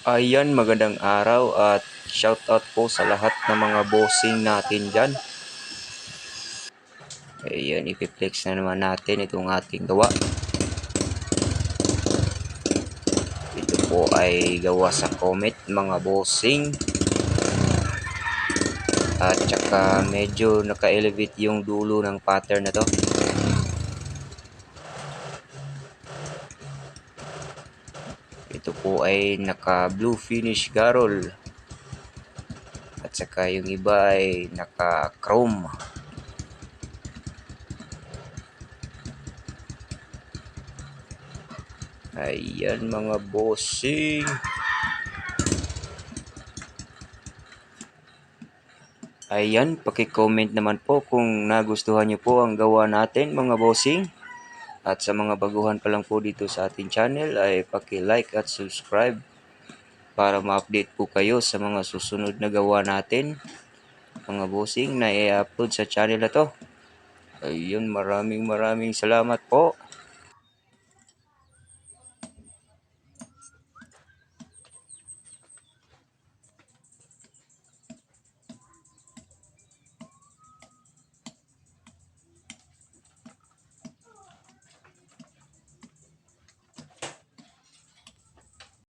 Ayan, magandang araw at shoutout po sa lahat ng mga bossing natin dyan. Ayan, ipiplex na naman natin itong ating gawa. Ito po ay gawa sa Comet mga bossing. At saka medyo naka-elevate yung dulo ng pattern na to. Ito po ay naka-blue finish garol. At saka yung iba ay naka-chrome. Ayan mga bossing. Ayan, paki-comment naman po kung nagustuhan nyo po ang gawa natin mga bossing. At sa mga baguhan pa lang po dito sa ating channel ay paki-like at subscribe para ma-update po kayo sa mga susunod na gawa natin mga bossing na i-upload sa channel na to. Ayun, maraming salamat po.